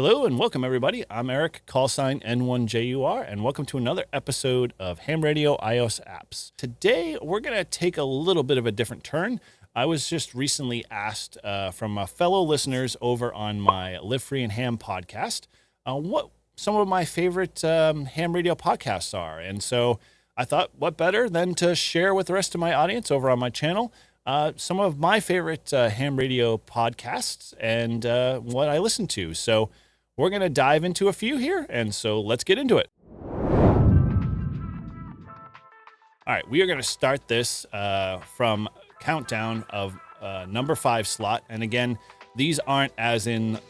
Hello and welcome everybody. I'm Eric, callsign N1JUR, and welcome to another episode of Ham Radio iOS Apps. Today, we're going to take a little bit of a different turn. I was just recently asked from fellow listeners over on my Live Free and Ham podcast what some of my favorite ham radio podcasts are. And so I thought, what better than to share with the rest of my audience over on my channel some of my favorite ham radio podcasts and what I listen to. So we're going to dive into a few here, and so let's get into it. All right, we are going to start this from countdown of number 5 slot. And again, these aren't as in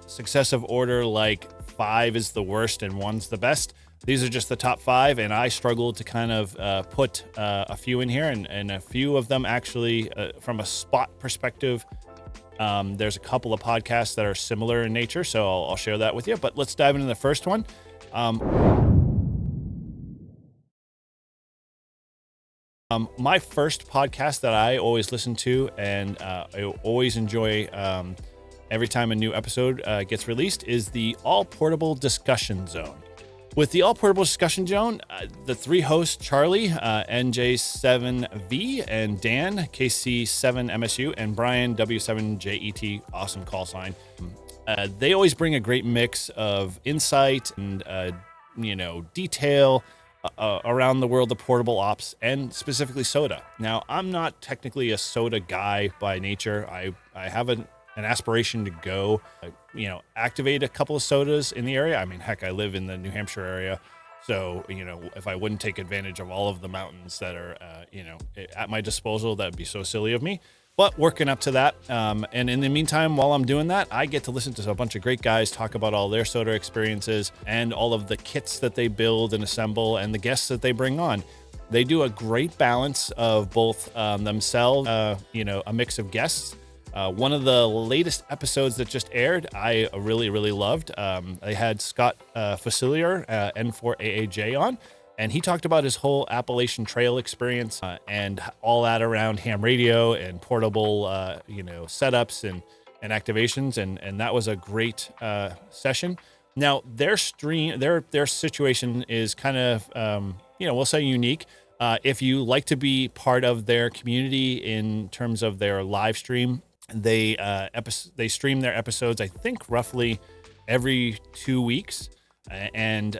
successive order, like 5 is the worst and 1's the best. These are just the top 5, and I struggled to kind of put a few in here, and a few of them actually, from a spot perspective, there's a couple of podcasts that are similar in nature, so I'll share that with you. But let's dive into the first one. My first podcast that I always listen to, and I always enjoy every time a new episode gets released, is the All Portable Discussion Zone. With the All Portable Discussion Zone, the 3 hosts, Charlie, NJ7V, and Dan, KC7MSU, and Brian, W7JET, awesome call sign. They always bring a great mix of insight and, detail around the world of portable ops, and specifically soda. Now, I'm not technically a soda guy by nature. I have an aspiration to go, activate a couple of sodas in the area. I mean, heck, I live in the New Hampshire area. So, if I wouldn't take advantage of all of the mountains that are, at my disposal, that'd be so silly of me. But working up to that. And in the meantime, while I'm doing that, I get to listen to a bunch of great guys talk about all their soda experiences and all of the kits that they build and assemble and the guests that they bring on. They do a great balance of both themselves, a mix of guests. One of the latest episodes that just aired, I really, really loved. They had Scott Facilier, N4AAJ on, and he talked about his whole Appalachian Trail experience and all that around ham radio and portable, setups and activations, and that was a great session. Now, their situation is kind of, we'll say unique. If you like to be part of their community in terms of their live stream, they stream their episodes, I think, roughly every 2 weeks, and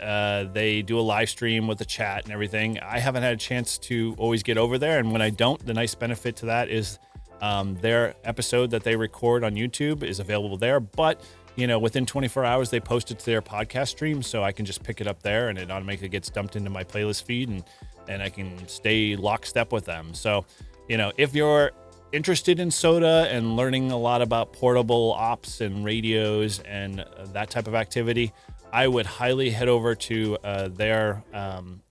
they do a live stream with a chat and everything. I haven't had a chance to always get over there, and when I don't, the nice benefit to that is their episode that they record on YouTube is available there, but within 24 hours they post it to their podcast stream, so I can just pick it up there and it automatically gets dumped into my playlist feed, and I can stay lockstep with them. So if you're interested in soda and learning a lot about portable ops and radios and that type of activity, I would highly head over to their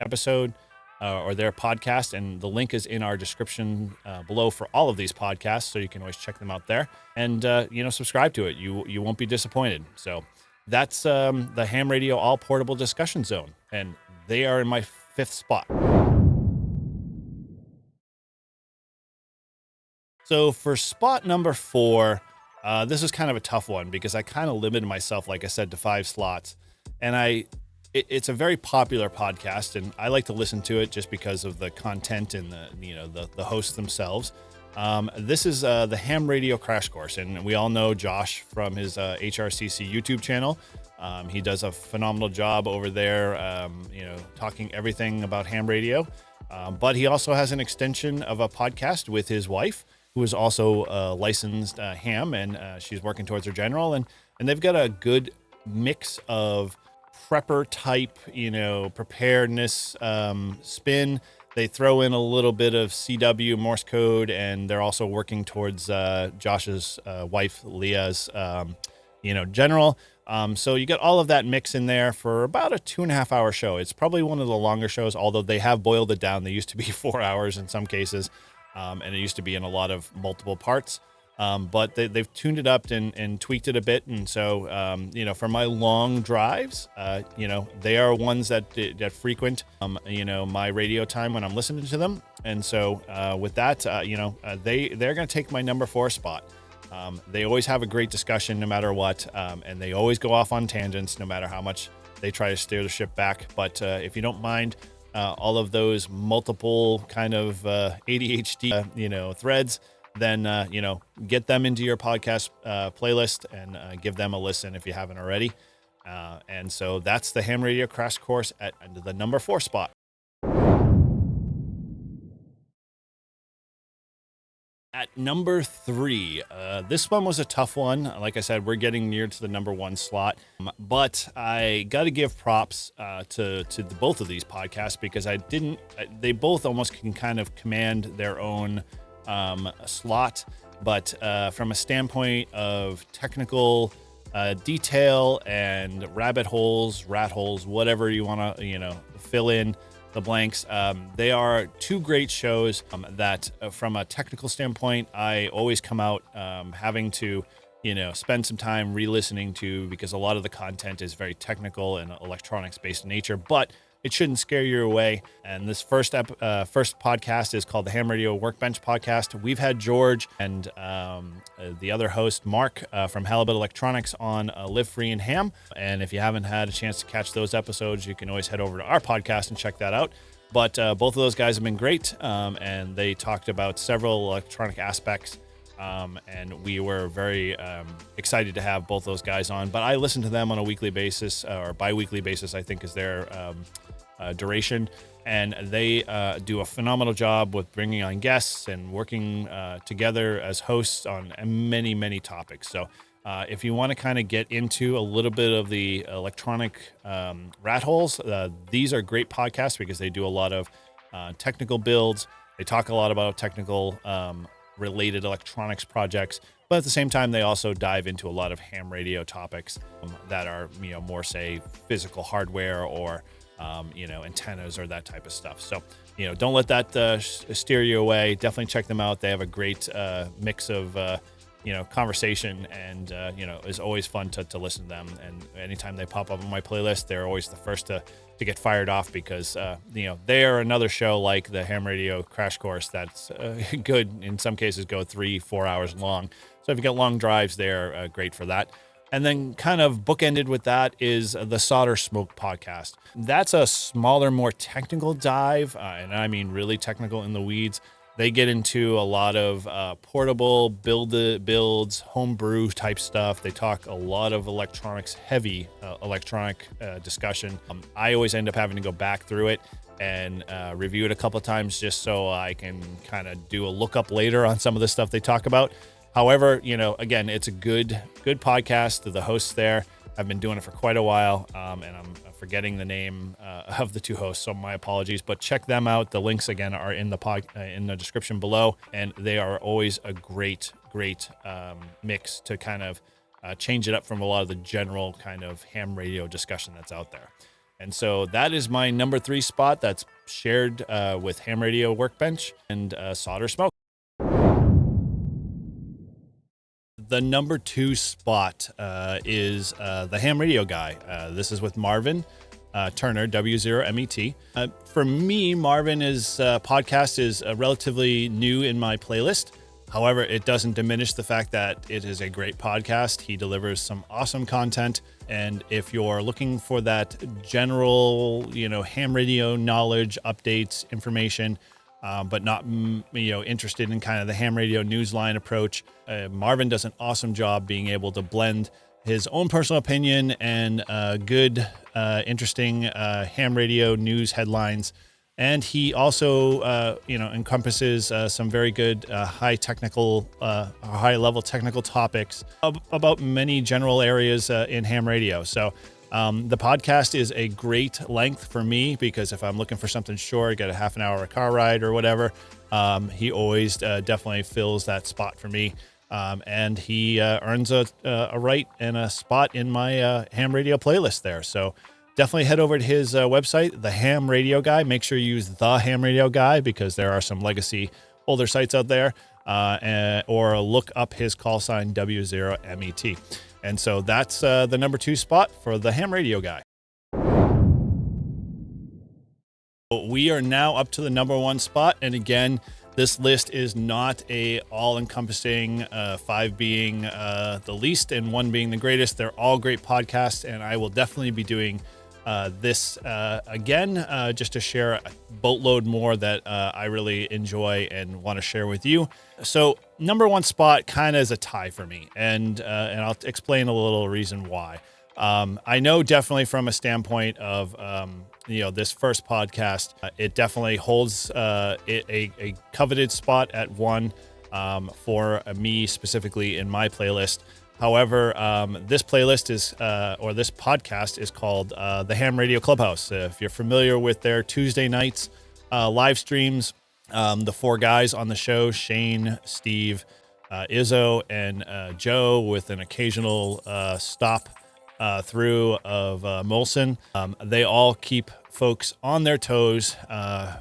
episode or their podcast, and the link is in our description below for all of these podcasts, so you can always check them out there and subscribe to it. You won't be disappointed. So that's the Ham Radio All Portable Discussion Zone, and they are in my 5th spot. So for spot number 4, this is kind of a tough one because I kind of limited myself, like I said, to 5 slots. And it's a very popular podcast, and I like to listen to it just because of the content and the hosts themselves. This is the Ham Radio Crash Course, and we all know Josh from his HRCC YouTube channel. He does a phenomenal job over there, talking everything about ham radio. But he also has an extension of a podcast with his wife, who is also licensed ham, and she's working towards her general, and they've got a good mix of prepper type, preparedness spin. They throw in a little bit of CW Morse code, and they're also working towards Josh's wife Leah's, general. So you get all of that mix in there for about a 2.5 hour show. It's probably one of the longer shows, although they have boiled it down. They used to be 4 hours in some cases. And it used to be in a lot of multiple parts, but they've tuned it up and tweaked it a bit. And so, for my long drives, they are ones that frequent, my radio time when I'm listening to them. And so with that, they're going to take my number 4 spot. They always have a great discussion no matter what, and they always go off on tangents no matter how much they try to steer the ship back. But if you don't mind all of those multiple kind of ADHD, threads, then, get them into your podcast playlist and give them a listen if you haven't already. And so that's the Ham Radio Crash Course at the number 4 spot. At number 3, this one was a tough one. Like I said, we're getting near to the number 1 slot, but I got to give props to both of these podcasts because they both almost can kind of command their own slot, but from a standpoint of technical detail and rat holes, whatever you want to, fill in the blanks. They are two great shows that from a technical standpoint, I always come out having to, spend some time re-listening to because a lot of the content is very technical and electronics based in nature, but it shouldn't scare you away. And this first podcast is called the Ham Radio Workbench podcast. We've had George and the other host, Mark, from Halibut Electronics on Live Free and Ham. And if you haven't had a chance to catch those episodes, you can always head over to our podcast and check that out. But both of those guys have been great, and they talked about several electronic aspects. And we were very excited to have both those guys on. But I listen to them on a weekly basis, or bi-weekly basis, I think is their duration. And they do a phenomenal job with bringing on guests and working together as hosts on many, many topics. So if you want to kind of get into a little bit of the electronic rat holes, these are great podcasts because they do a lot of technical builds. They talk a lot about technical related electronics projects, but at the same time, they also dive into a lot of ham radio topics that are, more say physical hardware or, antennas or that type of stuff. So, don't let that steer you away. Definitely check them out. They have a great mix of, conversation and, it's always fun to listen to them. And anytime they pop up on my playlist, they're always the first to get fired off because, they are another show like the Ham Radio Crash Course that's good. In some cases go 3-4 hours long. So if you got long drives, they're great for that. And then kind of bookended with that is the Solder Smoke podcast. That's a smaller, more technical dive, and I mean really technical in the weeds. They get into a lot of portable builds, homebrew type stuff. They talk a lot of electronics, heavy electronic discussion. I always end up having to go back through it and review it a couple of times just so I can kind of do a lookup later on some of the stuff they talk about. However, again, it's a good podcast. The hosts there have been doing it for quite a while, and I'm forgetting the name of the two hosts, so my apologies. But check them out. The links again are in the description below, and they are always a great mix to kind of change it up from a lot of the general kind of ham radio discussion that's out there. And so that is my number 3 spot. That's shared with Ham Radio Workbench and Solder Smoke. The number 2 spot is the Ham Radio Guy. This is with Marvin Turner, W0MET. For me, Marvin's podcast is relatively new in my playlist. However, it doesn't diminish the fact that it is a great podcast. He delivers some awesome content. And if you're looking for that general, ham radio knowledge, updates, information, but not, interested in kind of the ham radio newsline approach, Marvin does an awesome job being able to blend his own personal opinion and good, interesting ham radio news headlines. And he also, encompasses some very good high level technical topics about many general areas in ham radio. So the podcast is a great length for me because if I'm looking for something short, get a half an hour car ride or whatever, he always definitely fills that spot for me. And he earns a right and a spot in my ham radio playlist there. So definitely head over to his website, The Ham Radio Guy. Make sure you use The Ham Radio Guy because there are some legacy older sites out there, or look up his call sign W0MET. And so that's the number 2 spot for the Ham Radio Guy. We are now up to the number 1 spot. And again, This list is not a all-encompassing, 5 being the least and 1 being the greatest. They're all great podcasts, and I will definitely be doing this again, just to share a boatload more that I really enjoy and want to share with you. So number 1 spot kind of is a tie for me, and I'll explain a little reason why. I know definitely from a standpoint of this first podcast, it definitely holds a coveted spot at 1 for me specifically in my playlist. However, this playlist is, or this podcast is called the Ham Radio Clubhouse. If you're familiar with their Tuesday nights live streams, the 4 guys on the show, Shane, Steve, Izzo, and Joe, with an occasional stop through of Molson. They all keep folks on their toes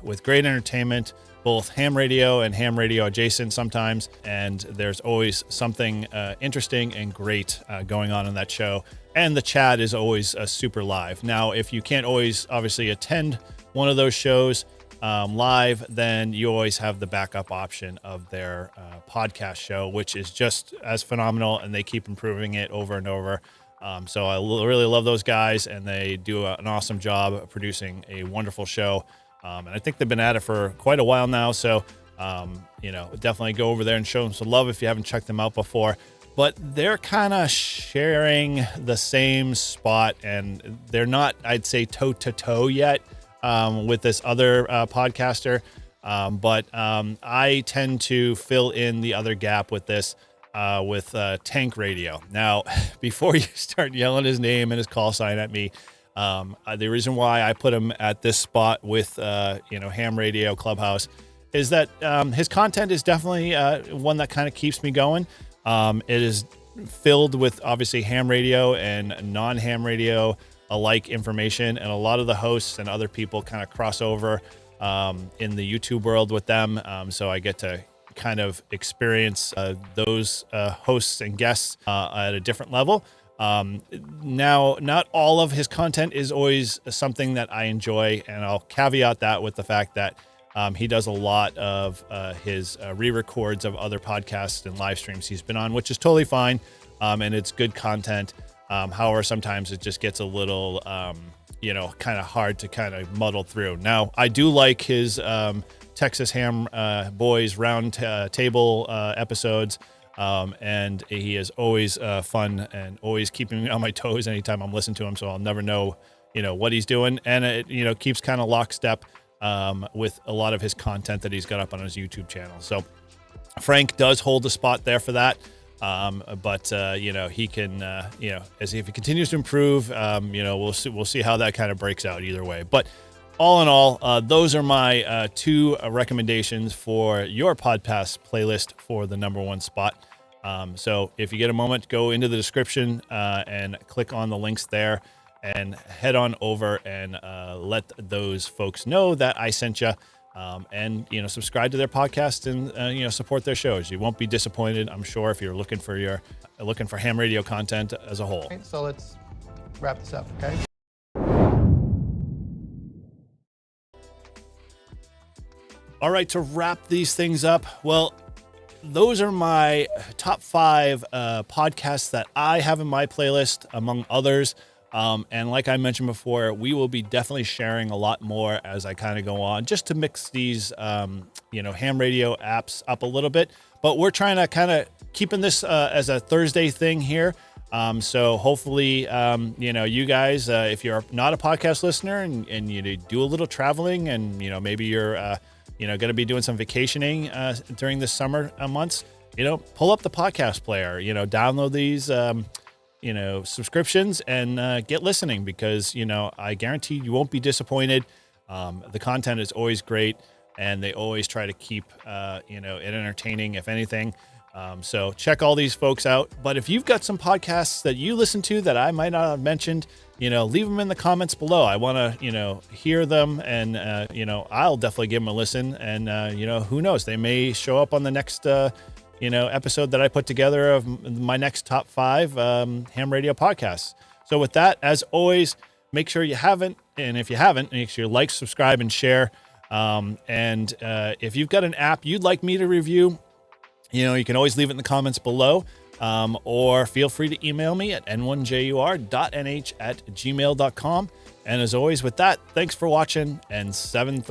with great entertainment, both ham radio and ham radio adjacent sometimes. And there's always something interesting and great going on in that show. And the chat is always super live. Now, if you can't always obviously attend one of those shows live, then you always have the backup option of their podcast show, which is just as phenomenal, and they keep improving it over and over. So I really love those guys, and they do an awesome job of producing a wonderful show. And I think they've been at it for quite a while now. So, definitely go over there and show them some love if you haven't checked them out before. But they're kind of sharing the same spot, and they're not, I'd say, toe to toe yet with this other podcaster. But I tend to fill in the other gap with this. With Tank Radio. Now, before you start yelling his name and his call sign at me, the reason why I put him at this spot with Ham Radio Clubhouse is that his content is definitely one that kind of keeps me going. It is filled with obviously ham radio and non-ham radio alike information, and a lot of the hosts and other people kind of cross over in the YouTube world with them. So I get to kind of experience those hosts and guests at a different level. Now, not all of his content is always something that I enjoy, and I'll caveat that with the fact that he does a lot of his re-records of other podcasts and live streams he's been on, which is totally fine, and it's good content. However, sometimes it just gets a little kind of hard to kind of muddle through. Now, I do like his Texas Ham Boys round table episodes, and he is always fun and always keeping me on my toes anytime I'm listening to him, so I'll never know what he's doing, and it keeps kind of lockstep with a lot of his content that he's got up on his YouTube channel. So Frank does hold a spot there for that, but he can as if he continues to improve, we'll see how that kind of breaks out either way. But all in all, those are my 2 recommendations for your podcast playlist for the number 1 spot. So if you get a moment, go into the description and click on the links there and head on over and let those folks know that I sent you, and subscribe to their podcast and support their shows. You won't be disappointed, I'm sure, if you're looking for ham radio content as a whole. So let's wrap this up, okay? All right, to wrap these things up, well, those are my top 5 podcasts that I have in my playlist, among others. And like I mentioned before, we will be definitely sharing a lot more as I kind of go on, just to mix these, ham radio apps up a little bit. But we're trying to kind of keeping this as a Thursday thing here. So hopefully, you guys, if you're not a podcast listener and you do a little traveling and, maybe you're, going to be doing some vacationing during the summer months, pull up the podcast player, download these, subscriptions and get listening, because, I guarantee you won't be disappointed. The content is always great, and they always try to keep, it entertaining, if anything. So check all these folks out. But if you've got some podcasts that you listen to that I might not have mentioned, leave them in the comments below. I want to, hear them, and, I'll definitely give them a listen. And, who knows, they may show up on the next, episode that I put together of my next top 5 ham radio podcasts. So with that, as always, make sure you haven't, and if you haven't, make sure you like, subscribe, and share. If you've got an app you'd like me to review, you can always leave it in the comments below, or feel free to email me at n1jur.nh@gmail.com. And as always, with that, thanks for watching, and 7